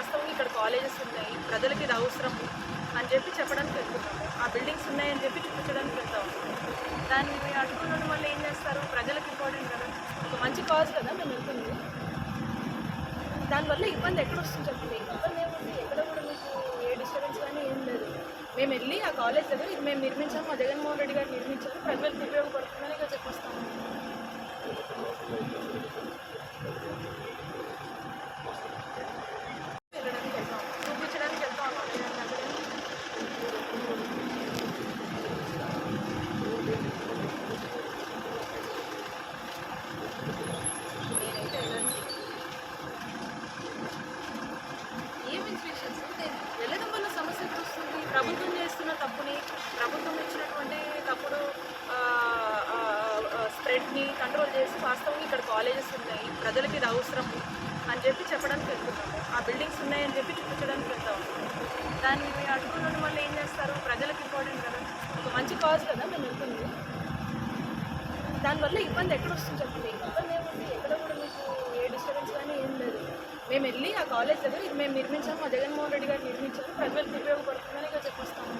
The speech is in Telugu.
వాస్తవంగా ఇక్కడ కాలేజెస్ ఉన్నాయి, ప్రజలకి ఇది అవసరం అని చెప్పి చెప్పడానికి వెళ్తున్నాము. ఆ బిల్డింగ్స్ ఉన్నాయని చెప్పి చూపించడానికి వెళ్తా ఉన్నాము. దాన్ని అడ్డుకున్న వల్ల ఏం చేస్తారు? ప్రజలకు ఇంపార్టెంట్ కదా, ఒక మంచి కాజ్ కదా మేము వెళ్తుంది. దానివల్ల ఇబ్బంది ఎక్కడ వస్తుంది చెప్పండి? ఇబ్బంది ఏముంది? ఎక్కడ కూడా మీకు ఏ డిస్టర్బెన్స్ కానీ ఏం లేదు. మేము వెళ్ళి ఆ కాలేజ్ దగ్గర ఇది మేము నిర్మించాము, మా జగన్మోహన్ రెడ్డి గారు నిర్మించాము, ప్రజలకు ఉపయోగపడుతుందని ఇక చెప్పొస్తాము. వెళ్ళడానికి వెళ్తాం, చూపించడానికి వెళ్తాం ఆ కాలేజ్ దగ్గర. నేనైతే వెళ్ళను. ఏం ఇన్స్ట్రక్షన్స్? వెళ్ళడం వల్ల సమస్య ఎక్కడ వస్తుంది? ప్రభుత్వం చేస్తున్న తప్పుని, ప్రభుత్వం ఇచ్చినటువంటి తప్పుడు స్ప్రెడ్ని కంట్రోల్ చేసి వాస్తవంగా ఇక్కడ కాలేజెస్ ఉన్నాయి, ప్రజలకి ఇది అవసరం అని చెప్పి చెప్పడానికి వెళ్తున్నాము. ఆ బిల్డింగ్స్ ఉన్నాయని చెప్పి చూపించడానికి వెళ్తా ఉన్నాము. దాన్ని అడ్డుకున్న వల్ల ఏం చేస్తారు? ప్రజలకు ఇంపార్టెంట్ కదా, ఒక మంచి కాజ్ కదా మేము వెళ్తుంది. దానివల్ల ఇబ్బంది ఎక్కడ వస్తుంది చెప్పండి? ఇబ్బంది ఏముంది? ఎక్కడ కూడా మీకు ఏ డిస్టర్బెన్స్ కానీ ఏం లేదు. మేము వెళ్ళి ఆ కాలేజ్ దగ్గర ఇది మేము నిర్మించాము, మా జగన్మోహన్ రెడ్డి గారు నిర్మించాము, ప్రజలకు ఉపయోగపడుతుందని ఇక చెప్పొస్తాము.